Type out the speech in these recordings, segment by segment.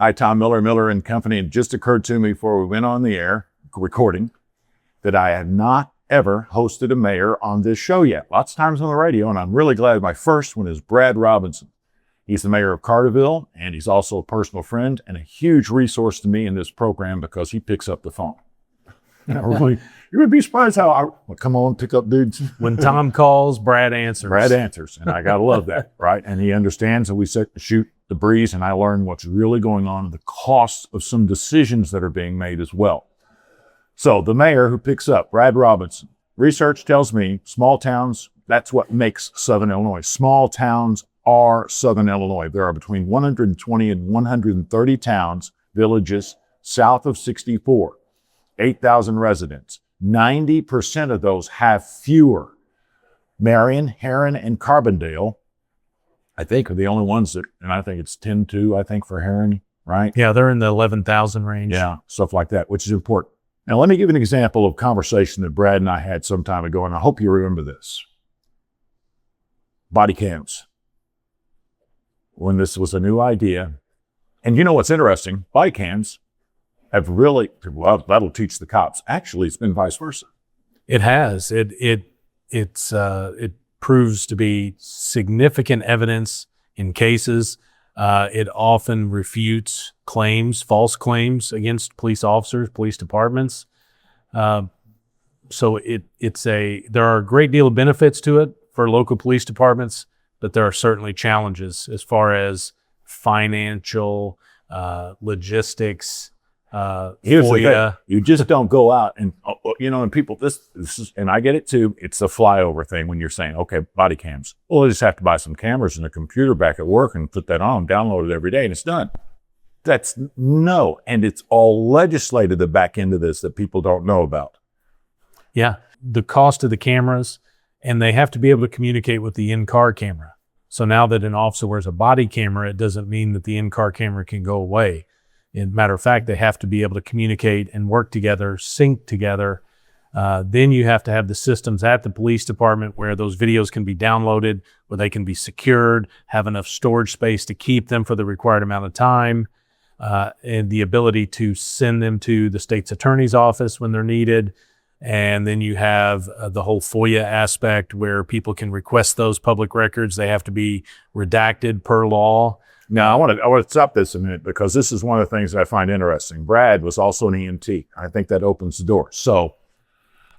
Hi, Tom Miller, Miller and Company. It just occurred to me before we went on the air recording that I have not ever hosted a mayor on this show yet. Lots of times on the radio, and I'm really glad my first one is Brad Robinson. He's the mayor of Carterville, and he's also a personal friend and a huge resource to me in this program because he picks up the phone. Really, you would be surprised how come on, pick up dudes. When Tom calls, Brad answers. Brad answers, and I gotta love that, right? And he understands that we shoot the breeze, and I learn what's really going on and the costs of some decisions that are being made as well. So the mayor who picks up, Brad Robinson, research tells me small towns, that's what makes Southern Illinois. Small towns are Southern Illinois. There are between 120 and 130 towns, villages south of 64, 8,000 residents. 90% of those have fewer. Marion, Heron, and Carbondale, I think, are the only ones that, and I think it's 10-2, I think, for Heron, right? Yeah, they're in the 11,000 range. Yeah, stuff like that, which is important. Now, let me give you an example of a conversation that Brad and I had some time ago, and I hope you remember this. Body cams. When this was a new idea. And you know what's interesting? Body cams have really, well, that'll teach the cops. Actually, it's been vice versa. It has. It proves to be significant evidence in cases. It often refutes claims, false claims against police officers, police departments. So there are a great deal of benefits to it for local police departments, but there are certainly challenges as far as financial, logistics, Here's FOIA. the thing. You just don't go out and, and people, this is, and I get it too, it's a flyover thing when you're saying, okay, body cams. Well, I just have to buy some cameras and a computer back at work and put that on, download it every day, and it's done. That's no, and it's all legislated the back end of this that people don't know about. Yeah, the cost of the cameras, and they have to be able to communicate with the in-car camera. So now that an officer wears a body camera, it doesn't mean that the in-car camera can go away. As a matter of fact, they have to be able to communicate and work together, sync together. Then you have to have the systems at the police department where those videos can be downloaded, where they can be secured, have enough storage space to keep them for the required amount of time, and the ability to send them to the state's attorney's office when they're needed. And then you have the whole FOIA aspect where people can request those public records. They have to be redacted per law. Now, I want to stop this a minute because this is one of the things that I find interesting. Brad was also an EMT. I think that opens the door. So,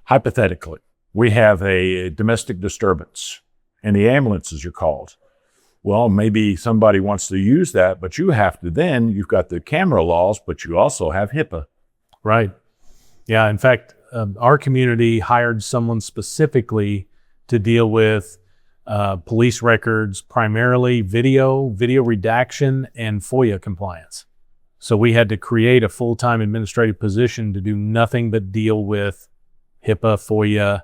hypothetically, we have a domestic disturbance and the ambulances are called. Well, maybe somebody wants to use that, but you have to then, you've got the camera laws, but you also have HIPAA. Right. Yeah. In fact, our community hired someone specifically to deal with police records, primarily video redaction, and FOIA compliance. So we had to create a full-time administrative position to do nothing but deal with HIPAA, FOIA,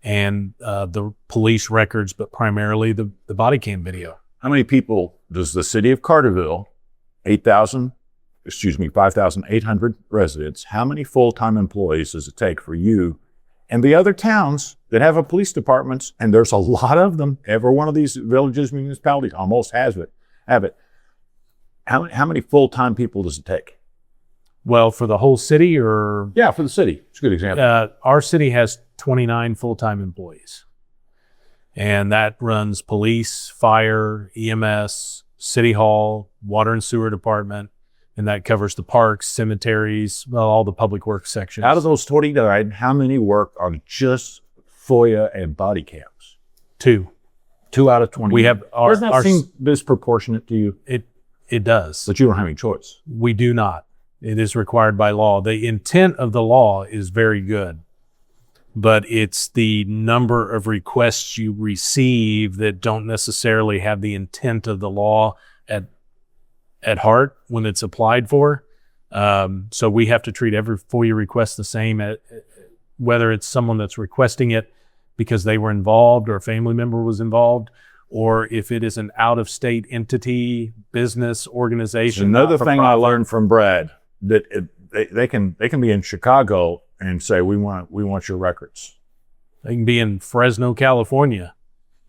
and the police records, but primarily the body cam video. How many people does the city of Carterville, 5,800 residents, how many full-time employees does it take for you and the other towns that have a police departments, and there's a lot of them, every one of these villages, municipalities almost have it. How many full-time people does it take? Well, for the whole city or? Yeah, for the city. It's a good example. Our city has 29 full-time employees. And that runs police, fire, EMS, city hall, water and sewer department, and that covers the parks, cemeteries, well, all the public works sections. Out of those 29, how many work on just FOIA and body cams? 2. 2 out of 20. We have Doesn't that seem disproportionate to you? It does. But you don't have any choice. We do not. It is required by law. The intent of the law is very good, but it's the number of requests you receive that don't necessarily have the intent of the law at heart when it's applied for. So we have to treat every FOIA request the same, whether it's someone that's requesting it because they were involved or a family member was involved, or if it is an out-of-state entity, business, organization. Another thing I learned from Brad, that they can be in Chicago and say, we want your records. They can be in Fresno, California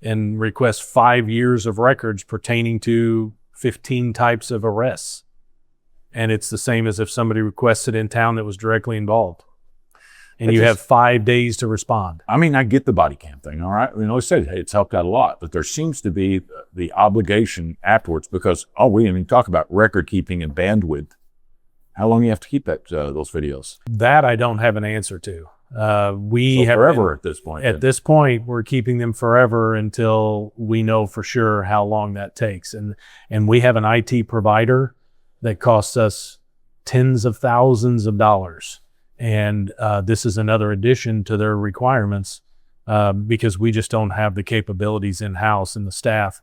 and request 5 years of records pertaining to 15 types of arrests. And it's the same as if somebody requested in town that was directly involved. And you have 5 days to respond. I mean, I get the body cam thing, all right? I said, hey, it's helped out a lot, but there seems to be the obligation afterwards because, we didn't even talk about record keeping and bandwidth. How long do you have to keep those videos? That I don't have an answer to. We have forever at this point. At this point, we're keeping them forever until we know for sure how long that takes. And we have an IT provider that costs us tens of thousands of dollars. And this is another addition to their requirements because we just don't have the capabilities in-house and the staff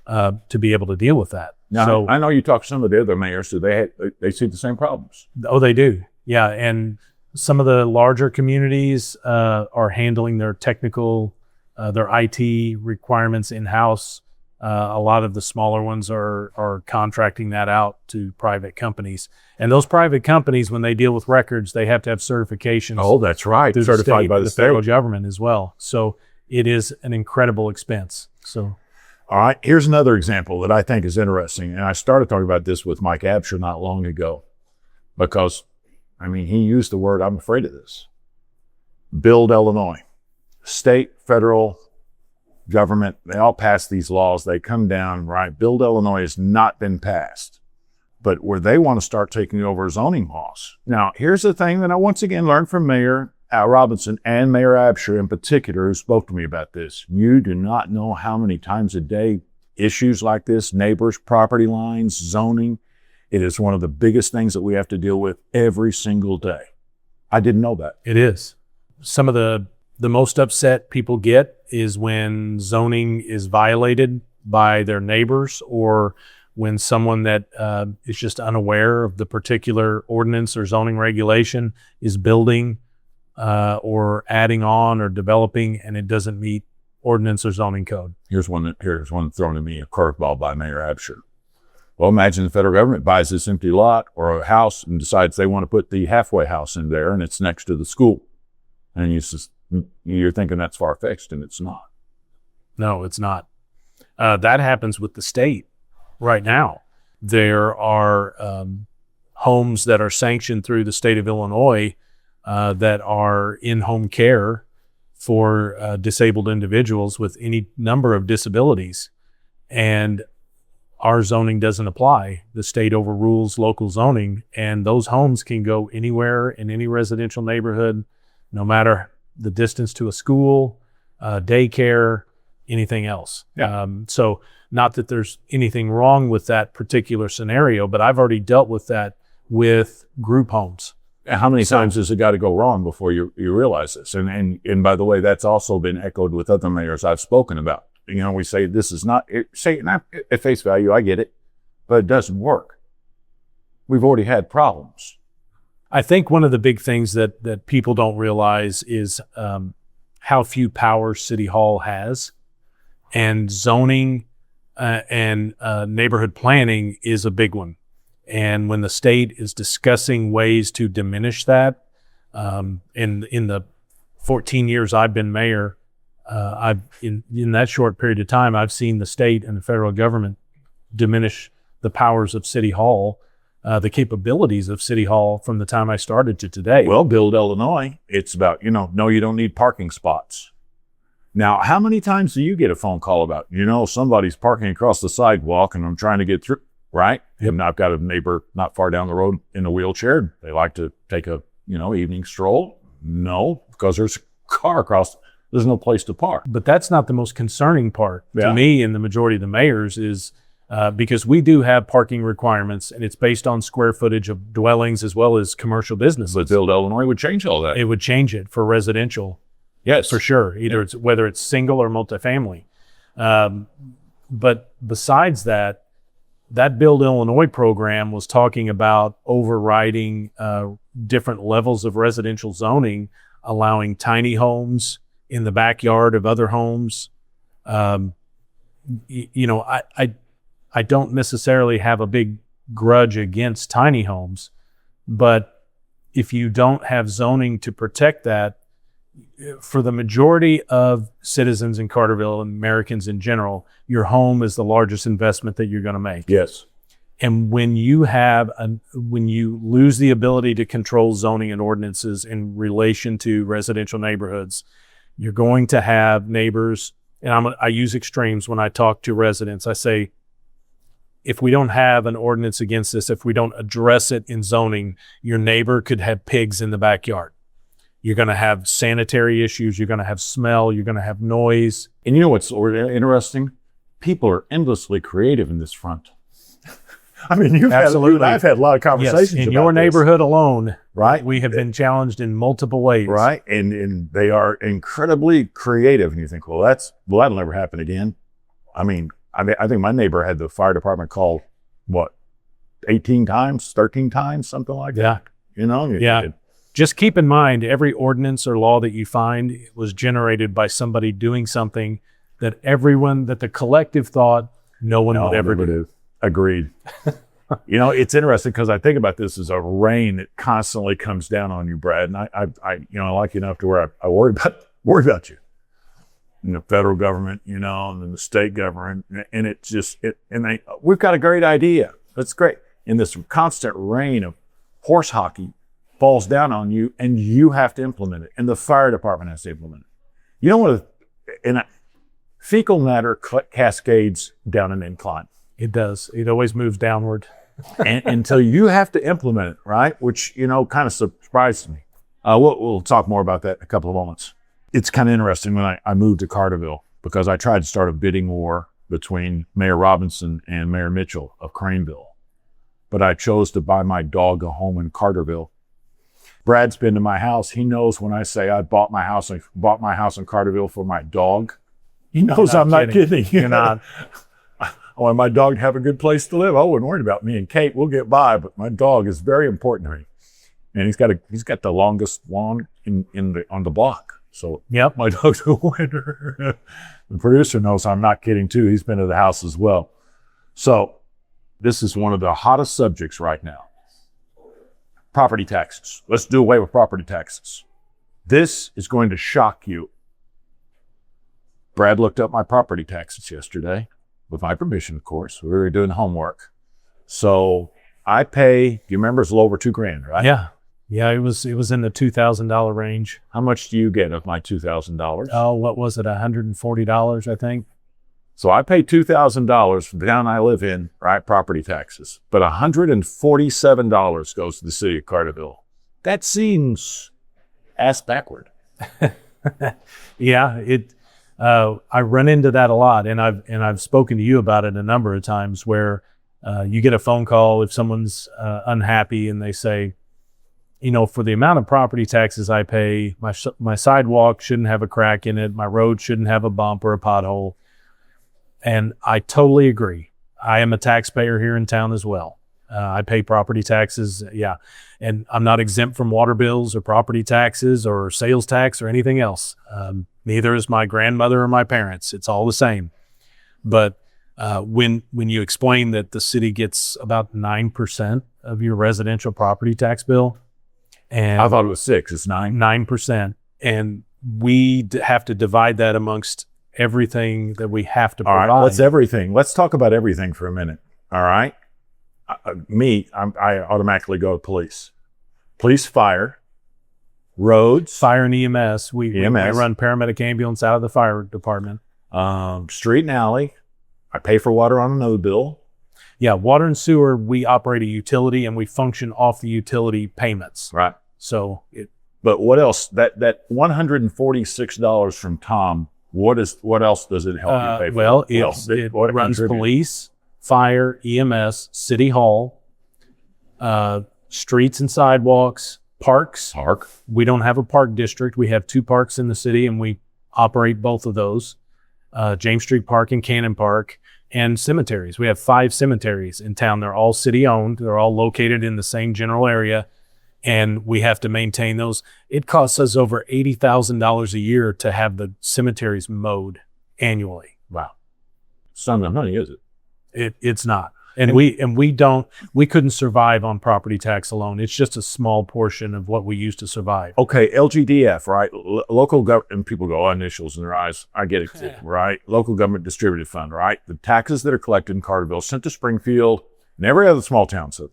to be able to deal with that. Now, so I know you talk to some of the other mayors, so they see the same problems. Oh, they do. Yeah. And some of the larger communities are handling their technical, their IT requirements in-house. A lot of the smaller ones are contracting that out to private companies. And those private companies, when they deal with records, they have to have certifications. Oh, that's right. Certified by the federal government as well. So it is an incredible expense. So, all right, here's another example that I think is interesting. And I started talking about this with Mike Absher not long ago because, he used the word, I'm afraid of this. Build Illinois. State, federal, government, they all pass these laws. They come down, right? Build Illinois has not been passed, but where they want to start taking over zoning laws. Now, here's the thing that I once again learned from Mayor Al Robinson and Mayor Absher in particular, who spoke to me about this. You do not know how many times a day issues like this, neighbors, property lines, zoning, it is one of the biggest things that we have to deal with every single day. I didn't know that. It is. Some of the most upset people get is when zoning is violated by their neighbors or when someone that is just unaware of the particular ordinance or zoning regulation is building or adding on or developing and it doesn't meet ordinance or zoning code. Here's one thrown to me, a curveball by Mayor Absher. Well, imagine the federal government buys this empty lot or a house and decides they want to put the halfway house in there and it's next to the school. And you're thinking that's far-fetched, and it's not. No, it's not. That happens with the state right now. There are homes that are sanctioned through the state of Illinois that are in-home care for disabled individuals with any number of disabilities. And our zoning doesn't apply. The state overrules local zoning, and those homes can go anywhere in any residential neighborhood, no matter the distance to a school, daycare, anything else. Yeah. So not that there's anything wrong with that particular scenario, but I've already dealt with that with group homes. And how many times has it got to go wrong before you realize this? And by the way, that's also been echoed with other mayors I've spoken about. We say this is not, at face value, I get it, but it doesn't work. We've already had problems. I think one of the big things that people don't realize is how few powers City Hall has, and zoning and neighborhood planning is a big one. And when the state is discussing ways to diminish that, in the 14 years I've been mayor, in that short period of time, I've seen the state and the federal government diminish the powers of City Hall. The capabilities of City Hall from the time I started to today. Well, Build Illinois, it's about, no, you don't need parking spots. Now, how many times do you get a phone call about, somebody's parking across the sidewalk and I'm trying to get through, right? Yep. And I've got a neighbor not far down the road in a wheelchair. They like to take a, evening stroll. No, because there's a car across, there's no place to park. But that's not the most concerning part to me and the majority of the mayors is because we do have parking requirements, and it's based on square footage of dwellings as well as commercial businesses. But Build Illinois would change all that. It would change it for residential. Yes. For sure. Either it's whether it's single or multifamily. But besides that Build Illinois program was talking about overriding different levels of residential zoning, allowing tiny homes in the backyard of other homes. I don't necessarily have a big grudge against tiny homes, but if you don't have zoning to protect that, for the majority of citizens in Carterville and Americans in general, your home is the largest investment that you're going to make. Yes. And when you lose the ability to control zoning and ordinances in relation to residential neighborhoods, you're going to have neighbors, and I use extremes when I talk to residents. I say, if we don't have an ordinance against this, if we don't address it in zoning, your neighbor could have pigs in the backyard. You're going to have sanitary issues. You're going to have smell. You're going to have noise. And you know what's interesting? People are endlessly creative in this front. I mean, I've had a lot of conversations in about your this. Neighborhood alone, Right? we have been challenged in multiple ways. Right? And they are incredibly creative. And you think, well, that'll never happen again. I think my neighbor had the fire department called, 18 times, 13 times, something like that. Yeah. Just keep in mind, every ordinance or law that you find was generated by somebody doing something that the collective thought no one would ever do. Agreed. It's interesting because I think about this as a rain that constantly comes down on you, Brad. And I like you enough to where I worry about you. In the federal government, and then the state government, and we've got a great idea. That's great. And this constant rain of horse hockey falls down on you, and you have to implement it, and the fire department has to implement it. Fecal matter cascades down an incline. It does. It always moves downward. and until you have to implement it, right? Which, kind of surprised me. We'll talk more about that in a couple of moments. It's kind of interesting when I moved to Carterville because I tried to start a bidding war between Mayor Robinson and Mayor Mitchell of Craneville. But I chose to buy my dog a home in Carterville. Brad's been to my house. He knows when I say I bought my house in Carterville for my dog. He knows I'm not kidding. You're not. I want my dog to have a good place to live. I wasn't worried about me and Kate. We'll get by, but my dog is very important to me. And he's got the longest lawn on the block. So yep, my dog's a winner. The producer knows I'm not kidding too. He's been to the house as well. So this is one of the hottest subjects right now. Property taxes. Let's do away with property taxes. This is going to shock you. Brad looked up my property taxes yesterday, with my permission, of course. We were doing homework. So I pay, do you remember, it's a little over $2,000, right? Yeah. Yeah, it was in the $2,000 range. How much do you get of my $2,000? Oh, what was it? $140, I think. So I pay $2,000 for the town I live in, right? Property taxes. But $147 goes to the city of Carterville. That seems ass backward. Yeah, I run into that a lot, and I've spoken to you about it a number of times where you get a phone call if someone's unhappy and they say, for the amount of property taxes I pay, my sidewalk shouldn't have a crack in it, my road shouldn't have a bump or a pothole. And I totally agree. I am a taxpayer here in town as well. I pay property taxes, yeah. And I'm not exempt from water bills or property taxes or sales tax or anything else. Neither is my grandmother or my parents. It's all the same. But when you explain that the city gets about 9% of your residential property tax bill, and I thought it was 6. It's 9. 9%, and we have to divide that amongst everything that we have to provide. All right, let's talk about everything for a minute. All right. I automatically go to police, fire, roads, fire and EMS. We EMS. run paramedic ambulance out of the fire department. Street and alley. I pay for water on another bill. Yeah, water and sewer, we operate a utility and we function off the utility payments. Right. So but what else? That $146 from Tom, what else does it help you pay for? Well, it runs police, fire, EMS, city hall, streets and sidewalks, parks. We don't have a park district. We have 2 parks in the city and we operate both of those. James Street Park and Cannon Park, and cemeteries. We have 5 cemeteries in town. They're all city owned. They're all located in the same general area, and we have to maintain those. It costs us over $80,000 a year to have the cemeteries mowed annually. Wow. It's not enough money, is it? It's not. And we couldn't survive on property tax alone. It's just a small portion of what we use to survive. Okay, LGDF, right? Local government, and people go, initials in their eyes. I get it, right? Local government distributed fund, right? The taxes that are collected in Carterville, sent to Springfield, And every other small town said,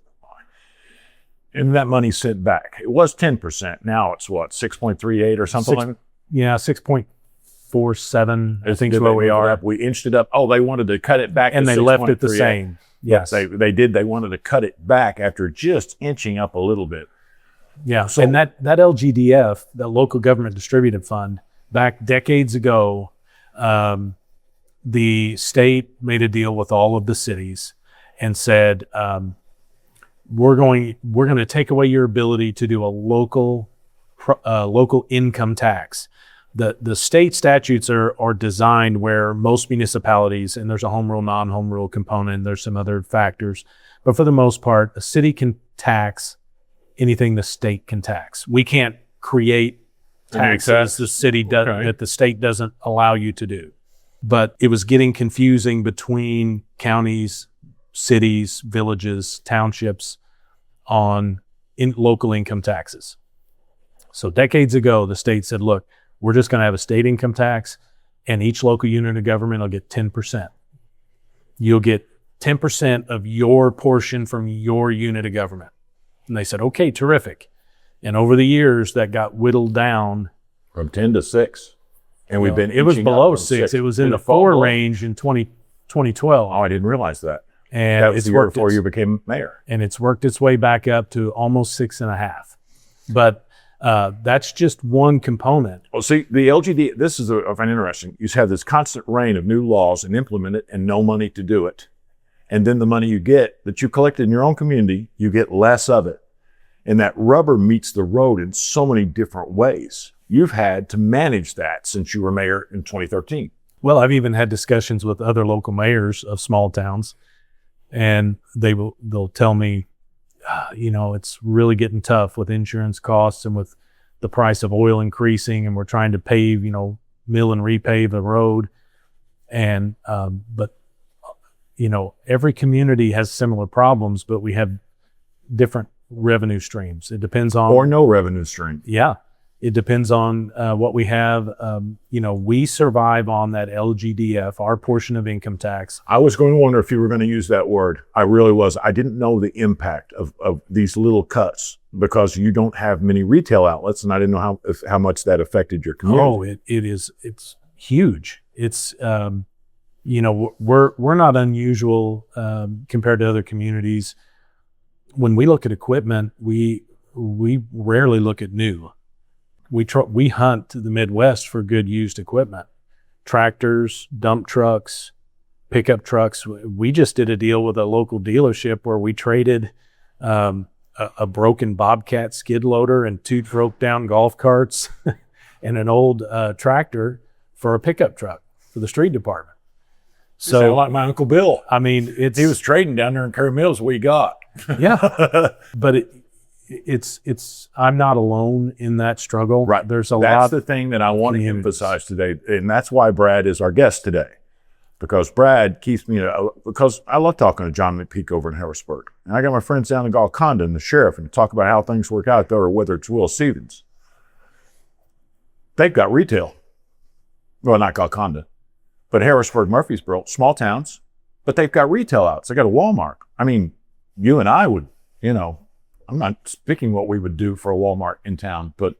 and that money sent back. It was 10%. Now it's what, 6.38 or something like that? Yeah, 6.47. I think is Did where they we move it are. up? We inched it up. Oh, they wanted to cut it back. And to they left it the 6.38. same. Yes. They did. They wanted to cut it back after just inching up a little bit. Yeah. So- And that LGDF, the local government distributed fund, back decades ago, the state made a deal with all of the cities and said, we're going to take away your ability to do a local income tax. The state statutes are designed where most municipalities, and there's a home rule, non-home rule component, there's some other factors, but for the most part, a city can tax anything the state can tax. We can't create taxes the city does that the state doesn't allow you to do. But it was getting confusing between counties, cities, villages, townships on local income taxes. So decades ago, the state said, look, we're just going to have a state income tax and each local unit of government will get 10%. You'll get 10% of your portion from your unit of government. And they said, okay, terrific. And over the years, that got whittled down. From 10 to 6. And we've been It was inching below up from 6. It was in Did the it fall 4 below? range in 2012. Oh, I didn't realize that. And That was it's the year worked before you became mayor. and it's worked its way back up to almost 6.5. But that's just one component. Well, see, the LGD, this is I find interesting. You have this constant rain of new laws and implement it and no money to do it. And then the money you get that you collected in your own community, you get less of it. And that rubber meets the road in so many different ways. You've had to manage that since you were mayor in 2013. Well, I've even had discussions with other local mayors of small towns, and they'll tell me, it's really getting tough with insurance costs and with the price of oil increasing, and we're trying to pave, mill and repave a road. And, but every community has similar problems, but we have different revenue streams. It depends on, Or no revenue stream. yeah, it depends on what we have. We survive on that LGDF, our portion of income tax. I was going to wonder if you were going to use that word. I really was. I didn't know the impact of these little cuts because you don't have many retail outlets, and I didn't know how much that affected your community. It's huge. It's, we're not unusual compared to other communities. When we look at equipment, we rarely look at new. We hunt the Midwest for good used equipment, tractors, dump trucks, pickup trucks. We just did a deal with a local dealership where we traded a broken Bobcat skid loader and 2 broke down golf carts and an old tractor for a pickup truck for the street department. So So, like my Uncle Bill. I mean, He was trading down there in Curry Mills. We got. yeah, but it's I'm not alone in that struggle. Right. There's a That's lot. the thing that I want to communities. emphasize today. And that's why Brad is our guest today. Because Brad keeps me, because I love talking to John McPeak over in Harrisburg. And I got my friends down in Golconda and the sheriff and talk about how things work out there, or whether it's Will Stevens. They've got retail. Well, not Golconda, but Harrisburg, Murfreesboro, small towns, but they've got retail outlets. They got a Walmart. I mean, you and I would, I'm not speaking what we would do for a Walmart in town, but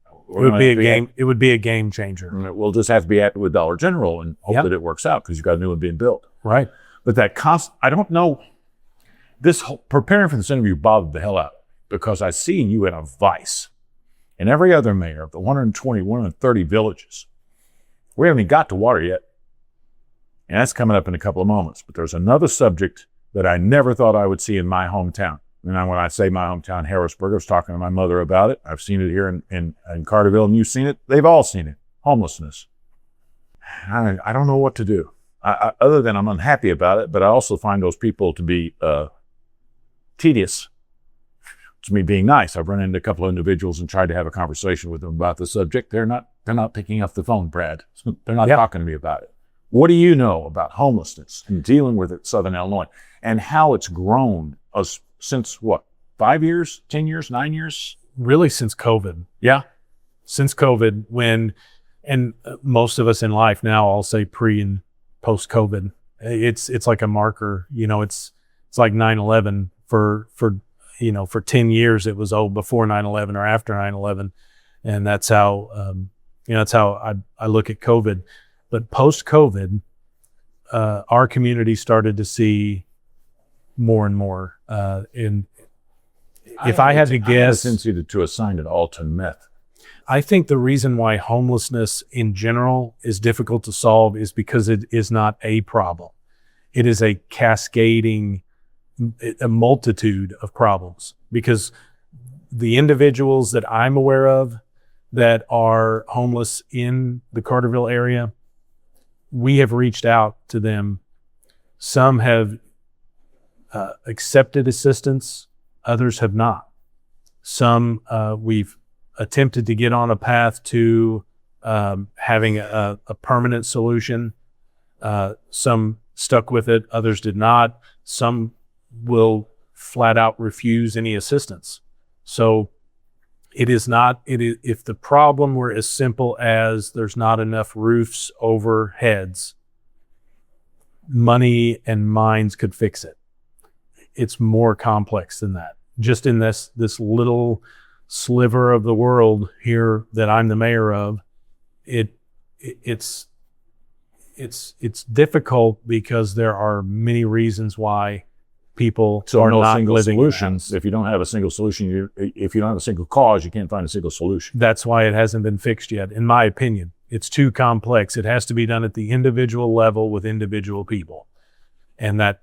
It would be a game. It would be a game changer, we'll just have to be happy with Dollar General and hope Yep. that it works out because you've got a new one being built. right? But that I don't know. This whole, preparing for this interview bothered the hell out because I see you in a vice. And every other mayor of the 120, 130 villages, we haven't even got to water yet. And that's coming up in a couple of moments. But there's another subject that I never thought I would see in my hometown. And when I say my hometown, Harrisburg, I was talking to my mother about it. I've seen it here in Carterville, and you've seen it. They've all seen it. Homelessness. I don't know what to do. Other than I'm unhappy about it, but I also find those people to be tedious. It's me being nice. I've run into a couple of individuals and tried to have a conversation with them about the subject. They're not picking up the phone, Brad. They're not talking to me about it. What do you know about homelessness and dealing with it in Southern Illinois and how it's grown since what, 5 years, 10 years, 9 years? Really, since COVID. Yeah. Since COVID, and most of us in life now, I'll say pre and post COVID, it's like a marker. It's It's like 9/11 for 10 years. It was before 9/11 or after 9/11. And that's how, that's how I look at COVID. But post-COVID, our community started to see more and more. If I had to guess, to assign it all to meth. I think the reason why homelessness in general is difficult to solve is because it is not a problem. It is a cascading, a multitude of problems, because the individuals that I'm aware of that are homeless in the Carterville area, we have reached out to them. Some have accepted assistance, others have not. Some we've attempted to get on a path to having a permanent solution. Some stuck with it, others did not. Some will flat out refuse any assistance. So if the problem were as simple as there's not enough roofs over heads, money and minds could fix it. It's more complex than that. Just in this little sliver of the world here that I'm the mayor of, it's difficult because there are many reasons why people are not living solutions. If you don't have a single solution, if you don't have a single cause, you can't find a single solution. That's why it hasn't been fixed yet, in my opinion. It's too complex. It has to be done at the individual level with individual people. And that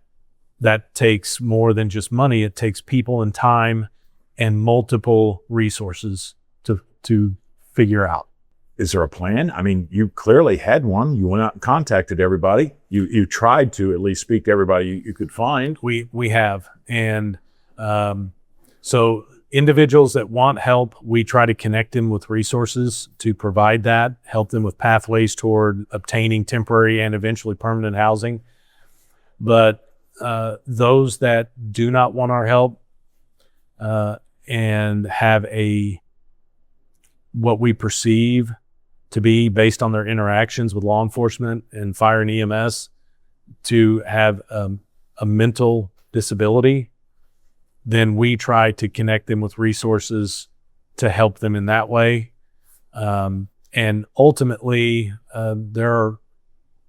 takes more than just money. It takes people and time and multiple resources to figure out. Is there a plan? I mean, you clearly had one. You went out and contacted everybody. You tried to at least speak to everybody you could find. We have. And so individuals that want help, we try to connect them with resources to provide that, help them with pathways toward obtaining temporary and eventually permanent housing. But those that do not want our help and have what we perceive to be, based on their interactions with law enforcement and fire and EMS, to have a mental disability, then we try to connect them with resources to help them in that way. And ultimately,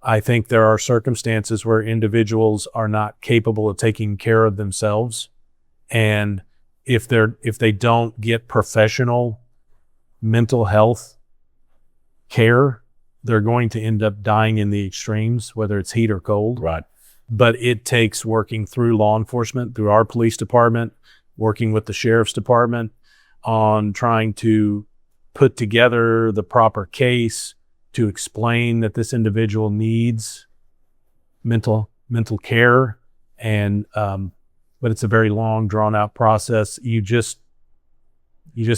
I think there are circumstances where individuals are not capable of taking care of themselves. And if they don't get professional mental health care, they're going to end up dying in the extremes, whether it's heat or cold. Right. But it takes working through law enforcement, through our police department, working with the sheriff's department on trying to put together the proper case to explain that this individual needs mental care. And, but it's a very long, drawn out process. You just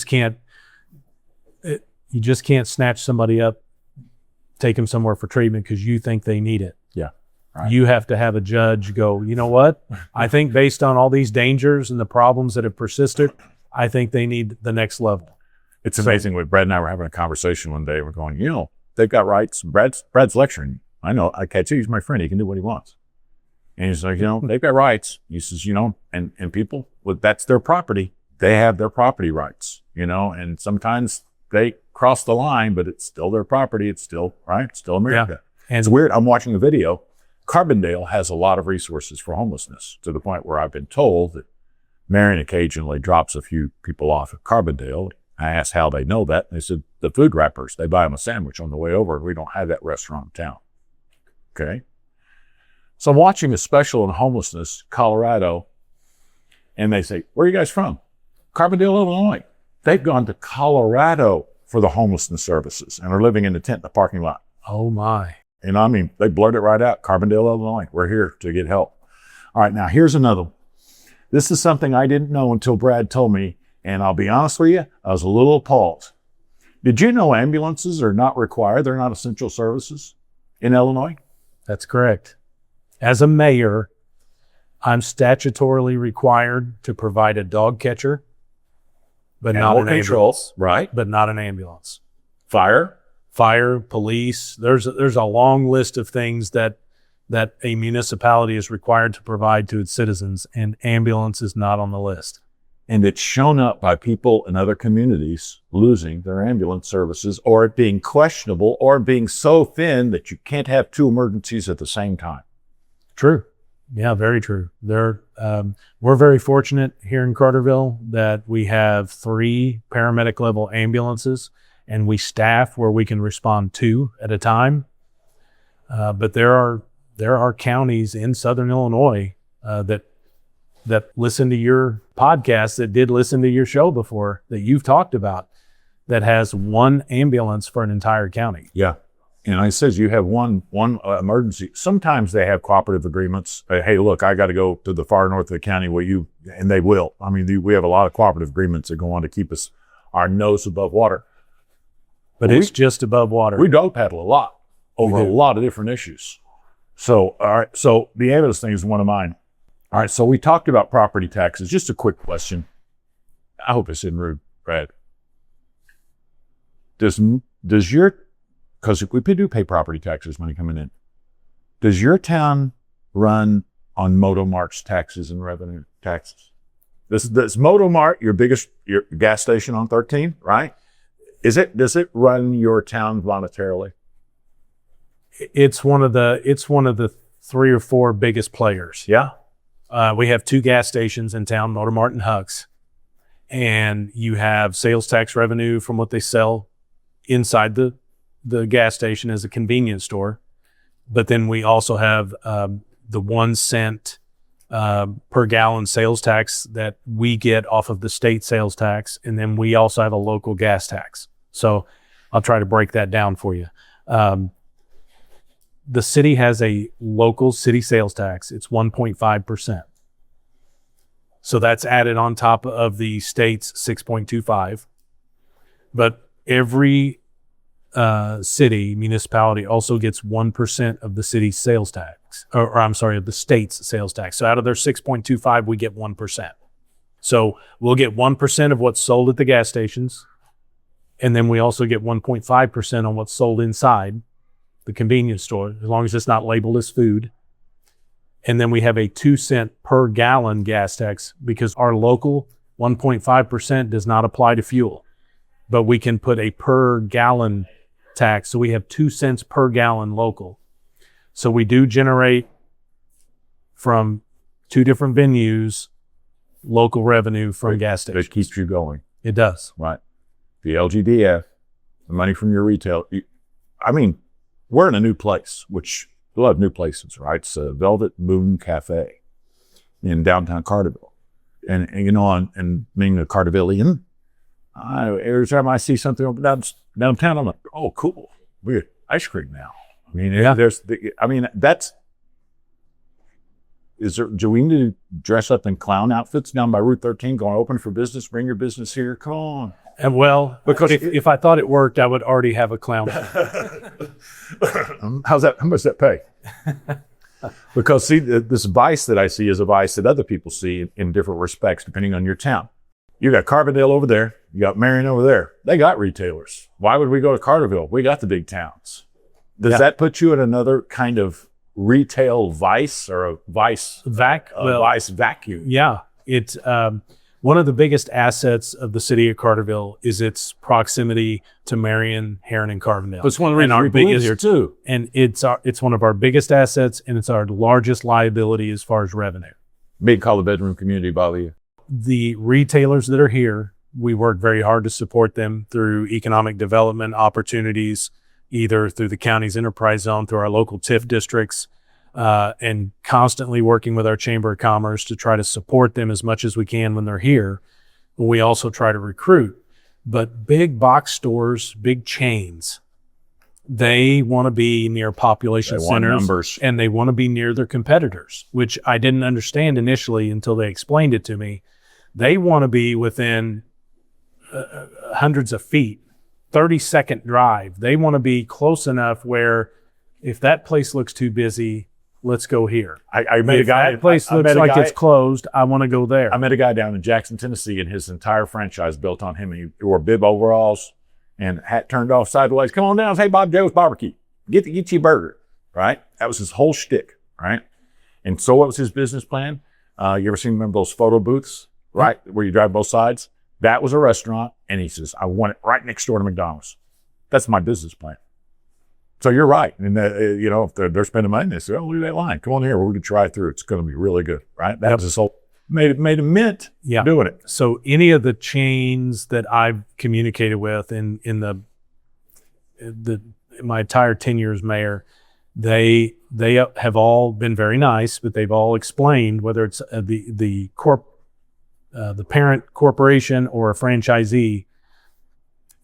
can't snatch somebody up, take them somewhere for treatment because you think they need it. Yeah. Right. You have to have a judge go, you know what? I think based on all these dangers and the problems that have persisted, I think they need the next level. It's amazing. Brad and I were having a conversation one day. We're going, they've got rights. Brad's lecturing. I know. I can't see. He's my friend. He can do what he wants. And he's like, they've got rights. He says, and people, that's their property. They have their property rights, and sometimes they cross the line, but it's still their property. It's still, right? It's still America. Yeah. And it's weird. I'm watching a video. Carbondale has a lot of resources for homelessness, to the point where I've been told that Marion occasionally drops a few people off at Carbondale. I asked how they know that. They said the food wrappers, they buy them a sandwich on the way over. We don't have that restaurant in town. Okay. So I'm watching a special on homelessness, Colorado, and they say, where are you guys from? Carbondale, Illinois. They've gone to Colorado for the homelessness services and are living in a tent in the parking lot. Oh my. And I mean, they blurt it right out. Carbondale, Illinois. We're here to get help. All right. Now here's another one. This is something I didn't know until Brad told me. And I'll be honest with you, I was a little appalled. Did you know ambulances are not required? They're not essential services in Illinois? That's correct. As a mayor, I'm statutorily required to provide a dog catcher, but not an ambulance. Right. But not an ambulance. Fire, police. There's a long list of things that that a municipality is required to provide to its citizens, and ambulance is not on the list. And it's shown up by people in other communities losing their ambulance services, or it being questionable, or being so thin that you can't have two emergencies at the same time. True. Yeah, very true. We're very fortunate here in Carterville that we have 3 paramedic level ambulances, and we staff where we can respond 2 at a time. But there are counties in Southern Illinois that listen to your podcast, that did listen to your show before, that you've talked about, that has 1 ambulance for an entire county. Yeah. And I says you have one emergency. Sometimes they have cooperative agreements. Hey, look, I got to go to the far north of the county and they will. I mean, we have a lot of cooperative agreements that go on to keep our nose above water. But it's just above water. We dog paddle a lot over a lot of different issues. So, all right. So the ambulance thing is one of mine. All right. So we talked about property taxes. Just a quick question. I hope it's in rude, Brad. Because we do pay property taxes money coming in. Does your town run on Motomart's taxes and revenue taxes? This Motomart, your gas station on 13, right? Does it run your town monetarily? It's one of the 3 or 4 biggest players. Yeah. We have 2 gas stations in town, Motomart and Huck's, and you have sales tax revenue from what they sell inside the gas station as a convenience store. But then we also have the 1 cent per gallon sales tax that we get off of the state sales tax. And then we also have a local gas tax. So I'll try to break that down for you. The city has a local city sales tax. It's 1.5%. So that's added on top of the state's 6.25. But every municipality also gets 1% of the city's sales tax, or I'm sorry, of the state's sales tax. So out of their 6.25, we get 1%. So we'll get 1% of what's sold at the gas stations. And then we also get 1.5% on what's sold inside the convenience store, as long as it's not labeled as food. And then we have a 2 cent per gallon gas tax, because our local 1.5% does not apply to fuel, but we can put a per gallon tax. So we have 2 cents per gallon local. So we do generate from 2 different venues local revenue from gas stations. It keeps you going. It does. Right. The LGDF, the money from your retail. We're in a new place, which we love new places, right? It's a Velvet Moon Cafe in downtown Carterville. And and being a Cartervillian, every time I see something open downtown, I'm like, oh, cool. We have ice cream now. Do we need to dress up in clown outfits down by Route 13 going open for business? Bring your business here. Come on. And well, because if I thought it worked, I would already have a clown. How's that? How much does that pay? Because see, this vice that I see is a vice that other people see in different respects, depending on your town. You got Carbondale over there. You got Marion over there. They got retailers. Why would we go to Carterville? We got the big towns. Does that put you in another kind of retail vice, or a vice vice vacuum? Yeah, it's one of the biggest assets of the city of Carterville is its proximity to Marion, Heron, and Carbondale. It's one of the reasons our biggest here too. And it's one of our biggest assets, and it's our largest liability as far as revenue. Big call the bedroom community bother you? The retailers that are here, we work very hard to support them through economic development opportunities, either through the county's enterprise zone, through our local TIF districts, and constantly working with our Chamber of Commerce to try to support them as much as we can when they're here. We also try to recruit. But big box stores, big chains, they want to be near population centers, and they want to be near their competitors, which I didn't understand initially until they explained it to me. They want to be within hundreds of feet, 30-second drive. They want to be close enough where if that place looks too busy, let's go here. I met a guy. That place looks like it's closed, I want to go there. I met a guy down in Jackson, Tennessee, and his entire franchise built on him. He wore bib overalls and hat turned off sideways. Come on down, say Bob Joe's Barbecue. Get you a burger. right? That was his whole shtick, right? And so what was his business plan? You ever seen, remember those photo booths, right? Where you drive both sides? That was a restaurant. And he says, I want it right next door to McDonald's. That's my business plan. So you're right. And, if they're spending money, they say, oh, look at that line. Come on here. We're going to try it through. It's going to be really good, right? That was his whole, made a mint doing it. So any of the chains that I've communicated with in my entire 10 years mayor, they have all been very nice, but they've all explained, whether it's the parent corporation or a franchisee,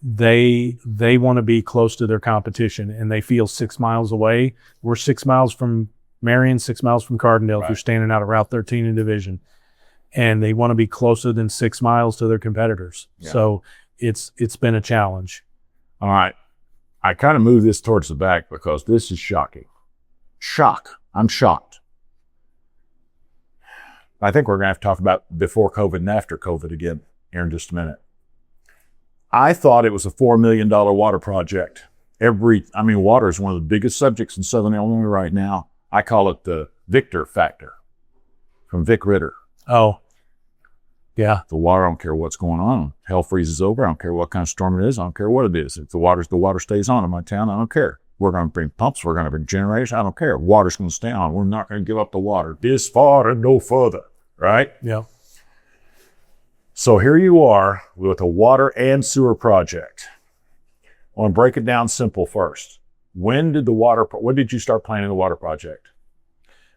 they want to be close to their competition, and they feel 6 miles away. We're 6 miles from Marion, 6 miles from Cardinville, if you're standing out of Route 13 in Division, and they want to be closer than 6 miles to their competitors. Yeah. So it's been a challenge. All right. I kind of move this towards the back because this is shocking. I'm shocked. I think we're going to have to talk about before COVID and after COVID again here in just a minute. I thought it was a $4 million water project. Water is one of the biggest subjects in Southern Illinois right now. I call it the Victor factor from Vic Ritter. Oh, yeah. The water, I don't care what's going on. Hell freezes over. I don't care what kind of storm it is. I don't care what it is. If the water stays on in my town, I don't care. We're going to bring pumps. We're going to bring generators. I don't care. Water's going to stay on. We're not going to give up the water. This far and no further, right? Yeah. So here you are with a water and sewer project. I want to break it down simple first. When did you start planning the water project?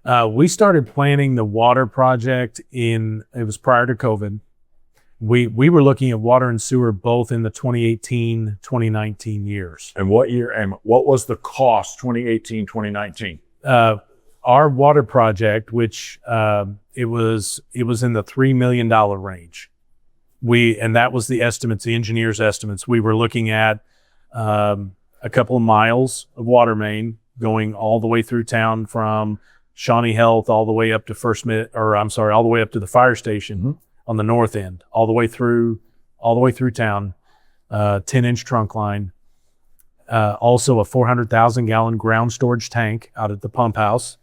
We started planning the water project it was prior to COVID. We were looking at water and sewer both in the 2018, 2019 years. And what year, and what was the cost 2018, 2019? Our water project, which it was in the $3 million range. And that was the estimates, the engineer's estimates. We were looking at a couple of miles of water main going all the way through town from Shawnee Health all the way up to all the way up to the fire station on the north end, all the way through town, 10-inch trunk line. Also a 400,000 gallon ground storage tank out at the pump house.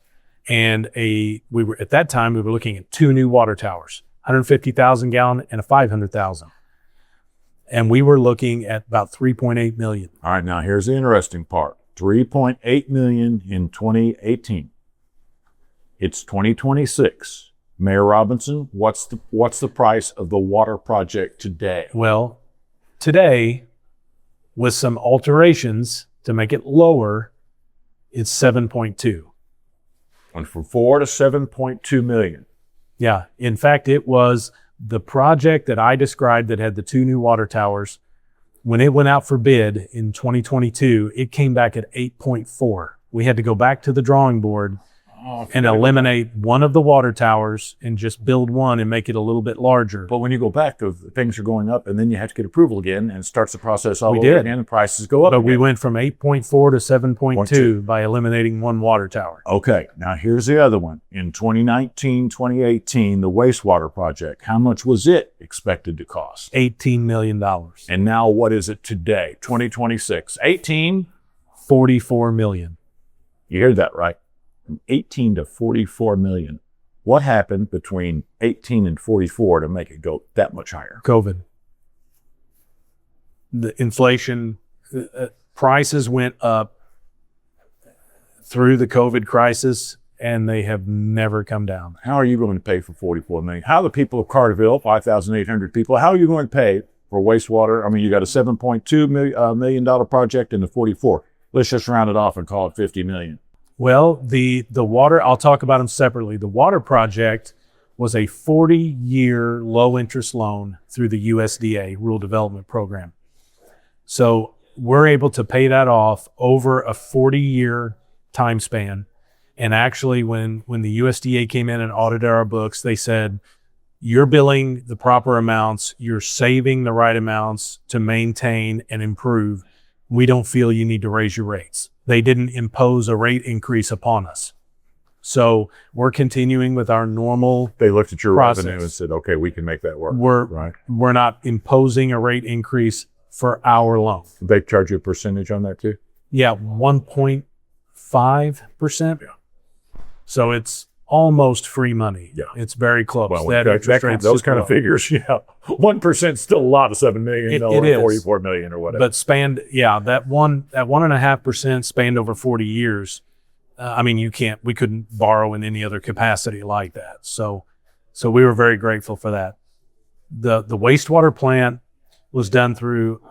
And at that time, we were looking at 2 new water towers, 150,000 gallon and a 500,000. And we were looking at about 3.8 million. All right, now here's the interesting part. 3.8 million in 2018. It's 2026. Mayor Robinson, what's the price of the water project today? Well, today, with some alterations to make it lower, it's 7.2. Went from 4 to 7.2 million. Yeah. In fact, it was the project that I described that had the 2 new water towers. When it went out for bid in 2022, it came back at 8.4. We had to go back to the drawing board and eliminate one of the water towers and just build one and make it a little bit larger. But when you go back, things are going up, and then you have to get approval again, and it starts the process all over again, and prices go up. But we went from 8.4 to 7.2 by eliminating one water tower. Okay, now here's the other one. In 2019, 2018, the wastewater project, how much was it expected to cost? $18 million. And now what is it today, 2026? 44 million. You heard that right. From 18 to 44 million. What happened between 18 and 44 to make it go that much higher? COVID. The inflation, prices went up through the COVID crisis, and they have never come down. How are you going to pay for 44 million? How are the people of Carterville, 5,800 people, how are you going to pay for wastewater? I mean, you got a $7.2 million project and the 44. Let's just round it off and call it 50 million. Well, the water, I'll talk about them separately. The water project was a 40-year low-interest loan through the USDA Rural Development Program. So we're able to pay that off over a 40-year time span. And actually, when the USDA came in and audited our books, they said, you're billing the proper amounts, you're saving the right amounts to maintain and improve. We don't feel you need to raise your rates. They didn't impose a rate increase upon us. So we're continuing with our normal They looked at your process. revenue and said, okay, we can make that work. We're not imposing a rate increase for our loan. They charge you a percentage on that too? Yeah, 1.5 5%. So it's almost free money. Yeah. It's very close. Well, those kind of figures, 1% is still a lot of $7 million, it is. 44 million or whatever. But that 1.5% spanned over 40 years. We couldn't borrow in any other capacity like that. So we were very grateful for that. The wastewater plant was done through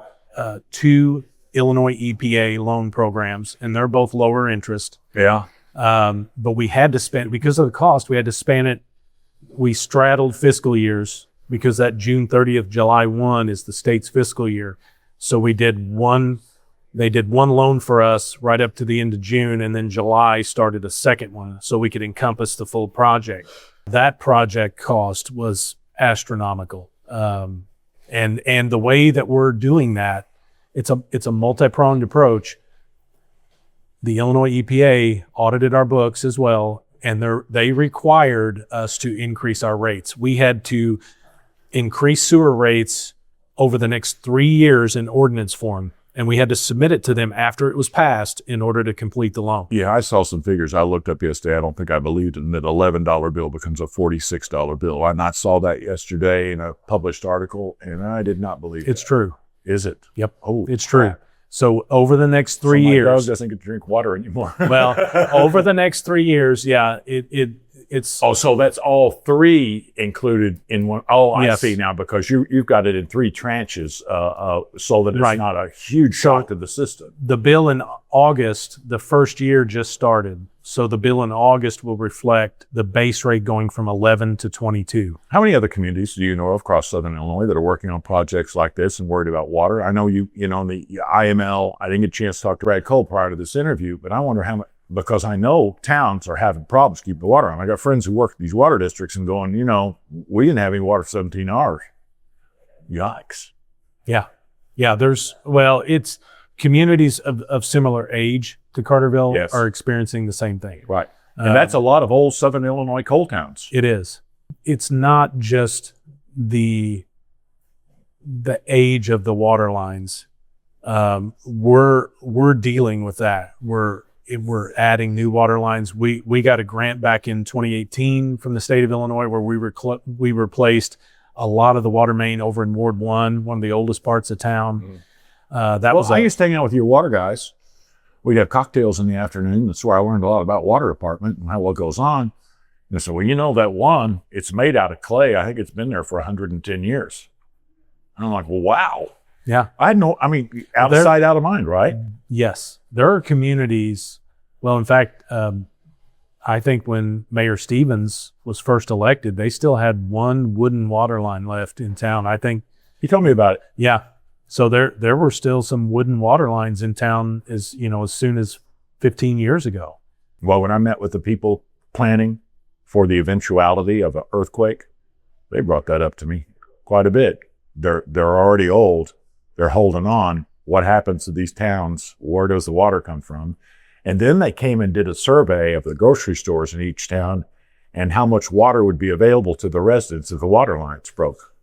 2 Illinois EPA loan programs, and they're both lower interest. Yeah. But we had to spend, because of the cost, we had to span it. We straddled fiscal years because that June 30th, July 1 is the state's fiscal year. So they did one loan for us right up to the end of June, and then July started a second one so we could encompass the full project. That project cost was astronomical. And the way that we're doing that, it's a multi-pronged approach. The Illinois EPA audited our books as well, and they required us to increase our rates. We had to increase sewer rates over the next 3 years in ordinance form, and we had to submit it to them after it was passed in order to complete the loan. Yeah, I saw some figures I looked up yesterday. I don't think I believed in that $11 bill becomes a $46 bill. I saw that yesterday in a published article, and I did not believe it's true. Is it? Yep. Oh, it's true. So over the next 3 my years, dog doesn't get to drink water anymore. Well, over the next 3 years, yeah, it's. Oh, so that's all 3 included in one. Oh, I Yes. see now, because you've got it in 3 tranches, so that it's Right. not a huge shock to the system. The bill in August, the first year just started. So the bill in August will reflect the base rate going from 11 to 22. How many other communities do you know of across Southern Illinois that are working on projects like this and worried about water? I know you know, the IML, I didn't get a chance to talk to Brad Cole prior to this interview, but I wonder how much, because I know towns are having problems keeping the water on. I got friends who work at these water districts and going, we didn't have any water for 17 hours. Yikes. Yeah. It's communities of similar age to Carterville Yes. are experiencing the same thing. Right. And that's a lot of old Southern Illinois coal towns. It is. It's not just the age of the water lines. We're dealing with that. We're adding new water lines. We got a grant back in 2018 from the state of Illinois where we replaced a lot of the water main over in Ward 1, one of the oldest parts of town. I used to hang out with your water guys. We'd have cocktails in the afternoon. That's where I learned a lot about water department and how what goes on. And I said, well, that one, it's made out of clay. I think it's been there for 110 years. And I'm like, well, wow. Yeah. Out of sight, out of mind, right? Yes. There are communities. Well, in fact, I think when Mayor Stevens was first elected, they still had one wooden water line left in town. I think He told me about it. Yeah. So there were still some wooden water lines in town as soon as 15 years ago. Well, when I met with the people planning for the eventuality of an earthquake, they brought that up to me quite a bit. They're already old. They're holding on. What happens to these towns? Where does the water come from? And then they came and did a survey of the grocery stores in each town and how much water would be available to the residents if the water lines broke.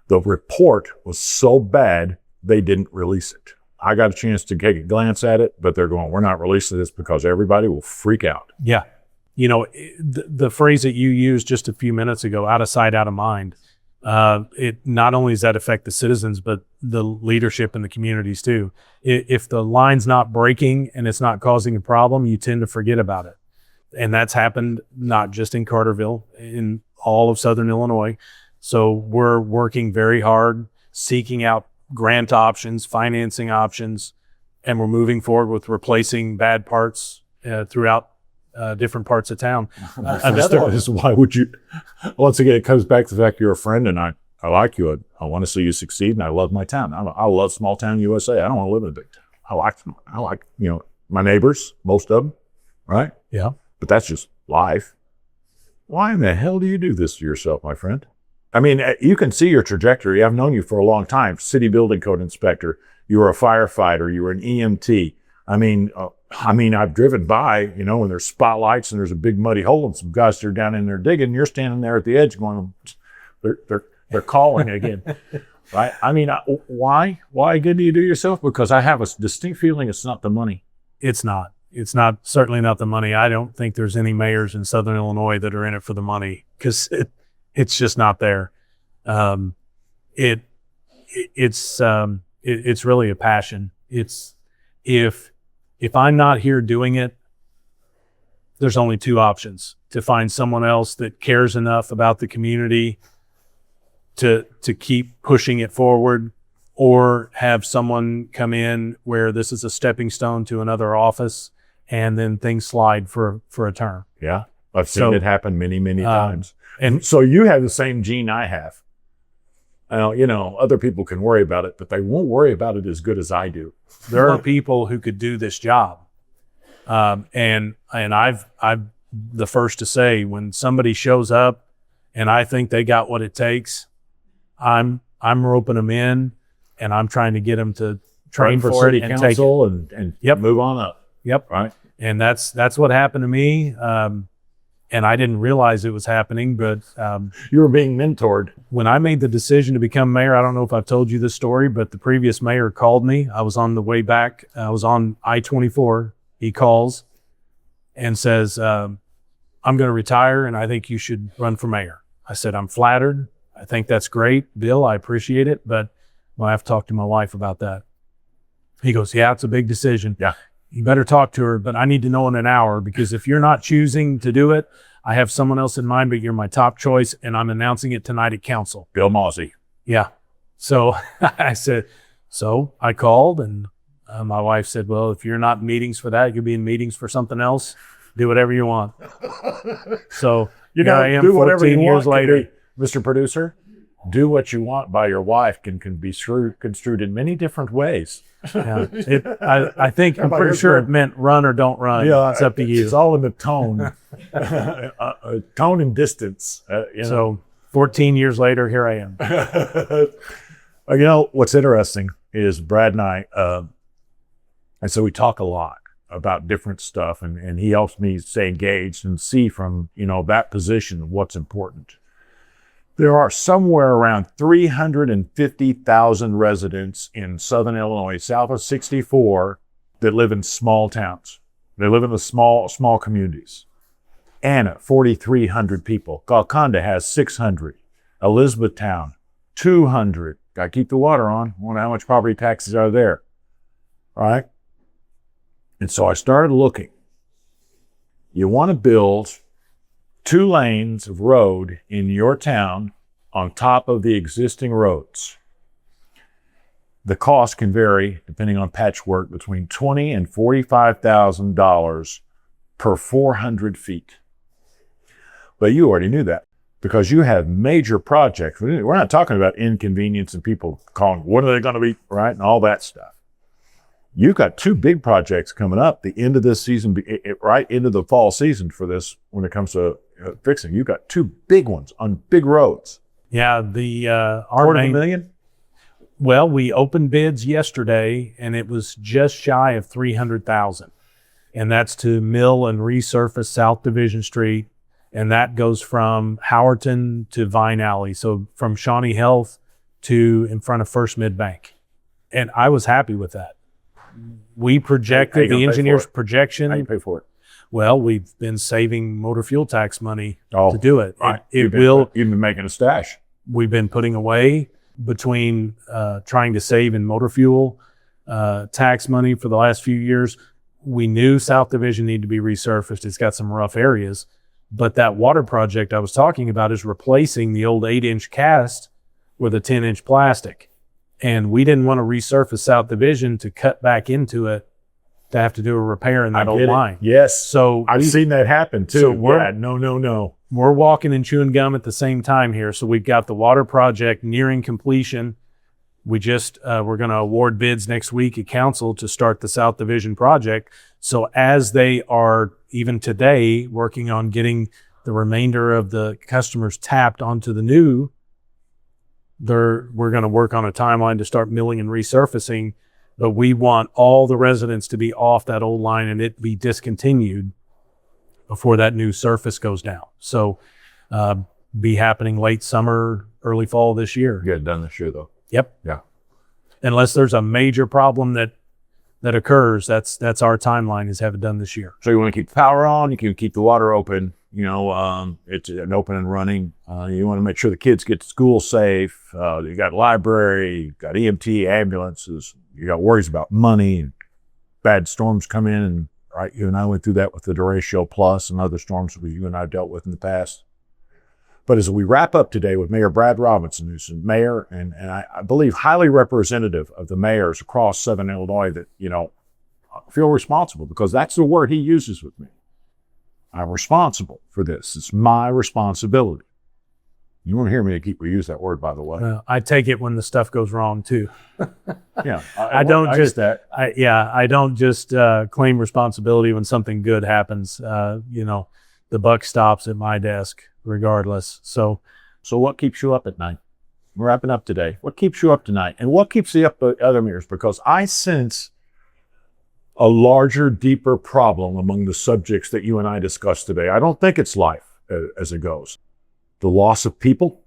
The report was so bad, they didn't release it. I got a chance to take a glance at it, but they're going, we're not releasing this because everybody will freak out. Yeah. The phrase that you used just a few minutes ago, out of sight, out of mind, it not only does that affect the citizens, but the leadership in the communities too. If the line's not breaking and it's not causing a problem, you tend to forget about it. And that's happened not just in Carterville, in all of Southern Illinois. So we're working very hard, seeking out grant options, financing options, and we're moving forward with replacing bad parts throughout different parts of town. Why would you? Once again, it comes back to the fact you're a friend, and I like you. I want to see you succeed, and I love my town. I love small town USA. I don't want to live in a big town. I like my neighbors, most of them, right? Yeah. But that's just life. Why in the hell do you do this to yourself, my friend? I mean, you can see your trajectory. I've known you for a long time. City building code inspector. You were a firefighter. You were an EMT. I mean, I've driven by, when there's spotlights and there's a big muddy hole and some guys are down in there digging. You're standing there at the edge going, they're calling again, right? I mean, why good do you do yourself? Because I have a distinct feeling it's not the money. It's not. It's not certainly not the money. I don't think there's any mayors in Southern Illinois that are in it for the money, because it's just not there. It's really a passion. It's if I'm not here doing it, there's only two options: to find someone else that cares enough about the community to keep pushing it forward, or have someone come in where this is a stepping stone to another office, and then things slide for a term. Yeah. I've seen it happen many, many times. And so you have the same gene I have. Other people can worry about it, but they won't worry about it as good as I do. there are people who could do this job. And I'm the first to say, when somebody shows up and I think they got what it takes, I'm roping them in, and I'm trying to get them to train for for city it and council and Yep. move on up. Yep. Right. And that's what happened to me. And I didn't realize it was happening, but You were being mentored. when I made the decision to become mayor, I don't know if I've told you this story, but the previous mayor called me. I was on the way back. I was on I-24. He calls and says, I'm going to retire, and I think you should run for mayor. I said, I'm flattered. I think that's great, Bill. I appreciate it, but I have to talk to my wife about that. He goes, yeah, it's a big decision. Yeah. You better talk to her, but I need to know in an hour, because if you're not choosing to do it, I have someone else in mind, but you're my top choice, and I'm announcing it tonight at council. Bill Mosey. Yeah. So I said, so I called, and my wife said, well, if you're not in meetings for that, you'll be in meetings for something else. Do whatever you want. So here I am do whatever 14 you years want, later. Mr. Producer, do what you want by your wife can be construed in many different ways. Yeah. I think, I'm About pretty your sure it girl? meant run or don't run. It's up to you. It's all in the tone, tone and distance. So 14 years later, here I am. What's interesting is Brad and I, and so we talk a lot about different stuff, and he helps me stay engaged and see from, that position what's important. There are somewhere around 350,000 residents in Southern Illinois, south of 64, that live in small towns. They live in the small communities. Anna, 4,300 people. Golconda has 600. Elizabethtown, 200. Got to keep the water on. Wonder how much property taxes are there. All right? And so I started looking. You want to build 2 lanes of road in your town on top of the existing roads. The cost can vary, depending on patchwork, between $20,000 and $45,000 per 400 feet. But you already knew that, because you have major projects. We're not talking about inconvenience and people calling, what are they going to be, right, and all that stuff. You've got 2 big projects coming up the end of this season, right into the fall season for this, when it comes to fixing. You've got 2 big ones on big roads. Yeah, our $250,000? Well, we opened bids yesterday, and it was just shy of $300,000, and that's to mill and resurface South Division Street, and that goes from Howerton to Vine Alley, so from Shawnee Health to in front of First Mid Bank, and I was happy with that. We projected, the engineer's projection. How you pay for it? Well, we've been saving motor fuel tax money Oh, to do it. Right. You've been making a stash. We've been putting away between trying to save in motor fuel tax money for the last few years. We knew South Division needed to be resurfaced. It's got some rough areas. But that water project I was talking about is replacing the old 8-inch cast with a 10-inch plastic. And we didn't want to resurface South Division to cut back into it to have to do a repair in that old line. Yes. So I've seen that happen too. So we're- no. We're walking and chewing gum at the same time here. So we've got the water project nearing completion. We just, we're going to award bids next week at council to start the South Division project. So as they are, even today, working on getting the remainder of the customers tapped onto the new, we're going to work on a timeline to start milling and resurfacing. But we want all the residents to be off that old line and it be discontinued before that new surface goes down. So be happening late summer, early fall this year. Get it done this year though. Yep. Yeah. Unless there's a major problem that that occurs, that's our timeline, is have it done this year. So you want to keep the power on, you can keep the water open, it's an open and running. You want to make sure the kids get to school safe. You got library, you got EMT, ambulances, you got worries about money and bad storms come in. And right, you and I went through that with the Derecho Plus and other storms that you and I dealt with in the past. But as we wrap up today with Mayor Brad Robinson, who's a mayor and I believe highly representative of the mayors across Southern Illinois that, feel responsible, because that's the word he uses with me. I'm responsible for this. It's my responsibility. You won't hear me keep reuse that word, by the way. I take it when the stuff goes wrong too. Yeah, I don't just claim responsibility when something good happens. The buck stops at my desk regardless. So what keeps you up at night? We're wrapping up today. What keeps you up tonight? And what keeps you up the other mayors? Because I sense a larger, deeper problem among the subjects that you and I discussed today. I don't think it's life as it goes. The loss of people,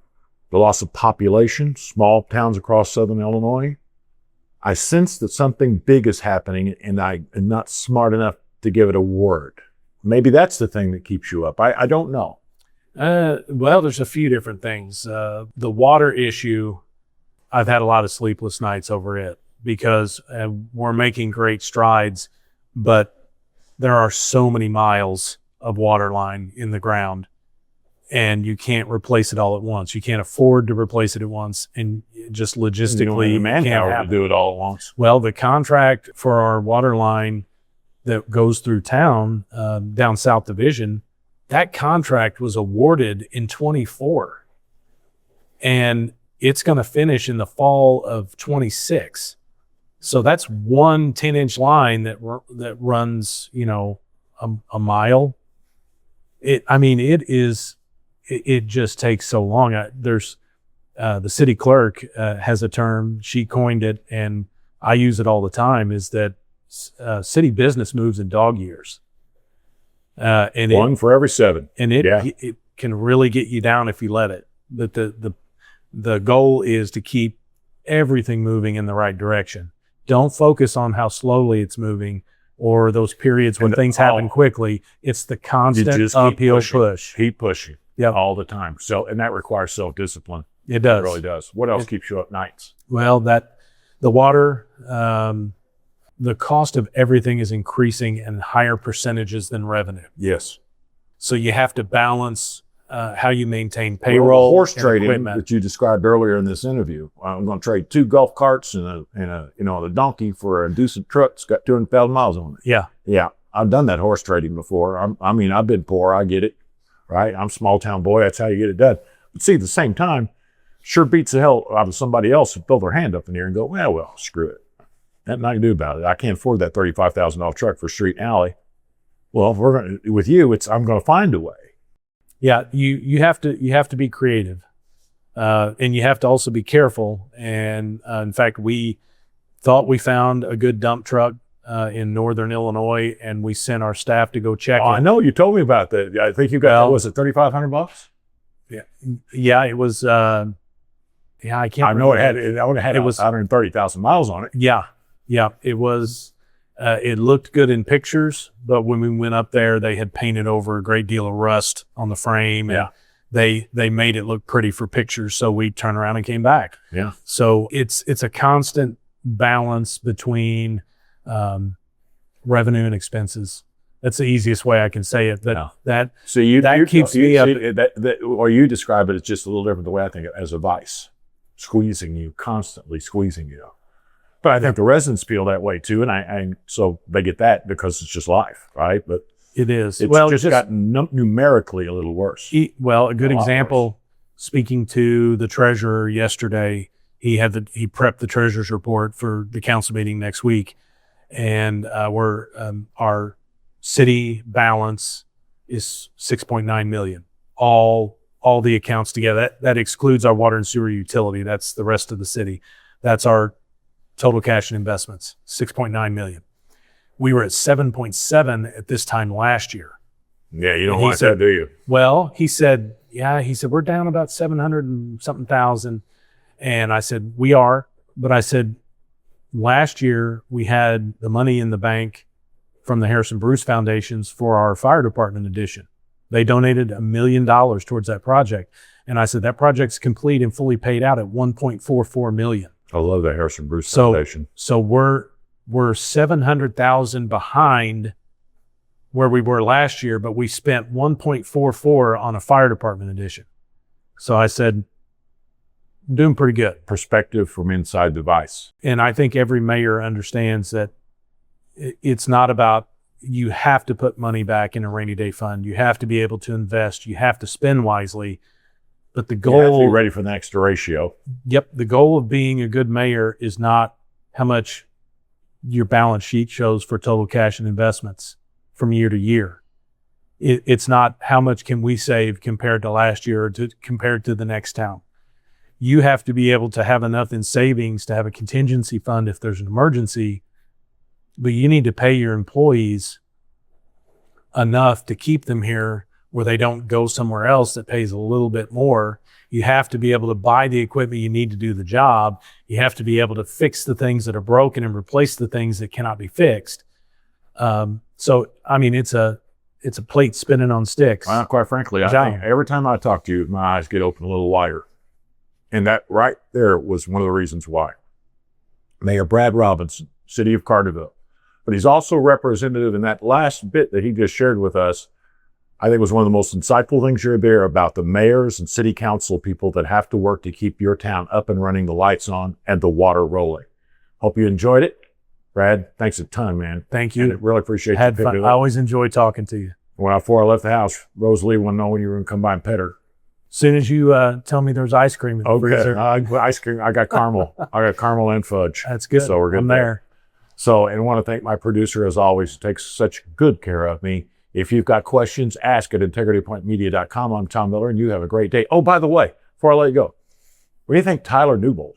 the loss of population, small towns across Southern Illinois. I sense that something big is happening and I am not smart enough to give it a word. Maybe that's the thing that keeps you up. I don't know. Well, there's a few different things. The water issue, I've had a lot of sleepless nights over it because we're making great strides, but there are so many miles of water line in the ground and you can't replace it all at once. You can't afford to replace it at once, and just logistically manpower to do it all at once. Well, the contract for our water line that goes through town, down South Division, that contract was awarded in 24 and it's going to finish in the fall of 26. So that's one 10-inch line that runs, a mile. It just takes so long. There's the city clerk has a term, she coined it, and I use it all the time, is that city business moves in dog years. And one for every 7. And it can really get you down if you let it. But the goal is to keep everything moving in the right direction. Don't focus on how slowly it's moving or those periods when things happen quickly. It's the constant uphill push. Keep pushing all the time. So, and that requires self-discipline. It does. It really does. What else keeps you up nights? Well, the water, the cost of everything is increasing in higher percentages than revenue. Yes. So you have to balance how you maintain payroll. The horse trading equipment that you described earlier in this interview. I'm going to trade 2 golf carts and a donkey for a decent truck that's got 200,000 miles on it. Yeah. I've done that horse trading before. I've been poor. I get it, right? I'm a small town boy. That's how you get it done. But see, at the same time, sure beats the hell out of somebody else who throw their hand up in the air and go, well, screw it. Nothing I can do about it. I can't afford that $35,000 truck for street and alley. Well, if we're with you, I'm going to find a way. Yeah, you have to be creative, and you have to also be careful. And in fact, we thought we found a good dump truck in northern Illinois, and we sent our staff to go check it. I know you told me about that. I think you got was it $3,500? Yeah, it was. I can't. I know it had 130,000 miles on it. Yeah, it was. It looked good in pictures, but when we went up there, they had painted over a great deal of rust on the frame. And they made it look pretty for pictures, so we turned around and came back. Yeah. So it's a constant balance between revenue and expenses. That's the easiest way I can say it. That keeps me up. Or you describe it as just a little different the way I think it, as a vice, constantly squeezing you. But I think the residents feel that way too, and so they get that because it's just life, right? But it is. It's just gotten numerically a little worse. A good example. Speaking to the treasurer yesterday, he prepped the treasurer's report for the council meeting next week, and our city balance is $6.9 million. All the accounts together. That excludes our water and sewer utility. That's the rest of the city. That's our total cash and investments, $6.9 million. We were at 7.7 at this time last year. Yeah, you don't want that, do you? Well, he said, we're down about 700 and something thousand. And I said, we are. But I said, last year we had the money in the bank from the Harrison Bruce Foundations for our fire department addition. They donated $1 million towards that project. And I said, that project's complete and fully paid out at $1.44 million. I love the Harrison Bruce Foundation. So we're $700,000 behind where we were last year, but we spent $1.44 on a fire department addition. So I said, doing pretty good. Perspective from inside the vice. And I think every mayor understands that it's not about, you have to put money back in a rainy day fund. You have to be able to invest. You have to spend wisely. But the goal, you have to be ready for the next derecho. Yep. The goal of being a good mayor is not how much your balance sheet shows for total cash and investments from year to year. It's not how much can we save compared to last year or compared to the next town. You have to be able to have enough in savings to have a contingency fund if there's an emergency, but you need to pay your employees enough to keep them here where they don't go somewhere else that pays a little bit more. You have to be able to buy the equipment you need to do the job. You have to be able to fix the things that are broken and replace the things that cannot be fixed. So, I mean, it's a plate spinning on sticks. Well, quite frankly, I think every time I talk to you, my eyes get open a little wider. And that right there was one of the reasons why. Mayor Brad Robinson, City of Carterville. But he's also representative in that last bit that he just shared with us. I think was one of the most insightful things you're there about the mayors and city council people that have to work to keep your town up and running, the lights on and the water rolling. Hope you enjoyed it. Brad, thanks a ton, man. Thank you. And I really appreciate Had fun. I always enjoy talking to you. Before I left the house, Rosalie wanted to know when you were going to come by and pet her. As soon as you tell me there's ice cream in the freezer. Ice cream. I got caramel. I got caramel and fudge. That's good. So we're good. I'm there. So, and I want to thank my producer, as always, who takes such good care of me. If you've got questions, ask at integritypointmedia.com. I'm Tom Miller, and you have a great day. Oh, by the way, before I let you go, what do you think Tyler Newbold?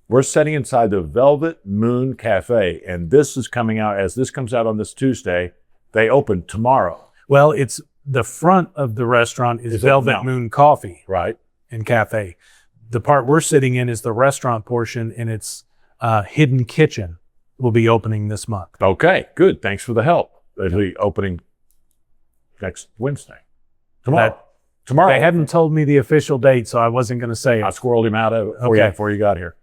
We're sitting inside the Velvet Moon Cafe, and this is coming out, as this comes out on this Tuesday, they open tomorrow. Well, it's the front of the restaurant is Velvet Moon Coffee. Right. And Cafe. The part we're sitting in is the restaurant portion, and it's Hidden Kitchen will be opening this month. Okay, good. Thanks for the help. It'll be opening next Wednesday. Tomorrow. They hadn't told me the official date, so I wasn't going to say it. I squirreled him out of it for you before you got here.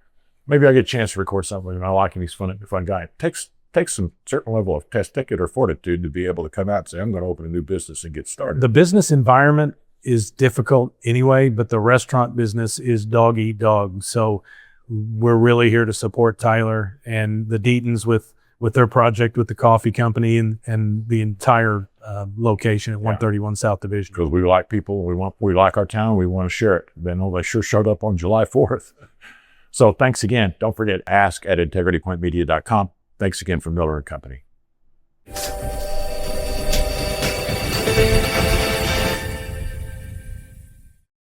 Maybe I get a chance to record something with him. I like him. He's fun guy. It takes some certain level of testicular fortitude to be able to come out and say, I'm going to open a new business and get started. The business environment is difficult anyway, but the restaurant business is dog eat dog. So we're really here to support Tyler and the Deatons with their project with the coffee company and the entire location at 131 South Division. Because we like people, we like our town, we want to share it. They sure showed up on July 4th. So thanks again. Don't forget, ask at integritypointmedia.com. Thanks again from Miller & Company.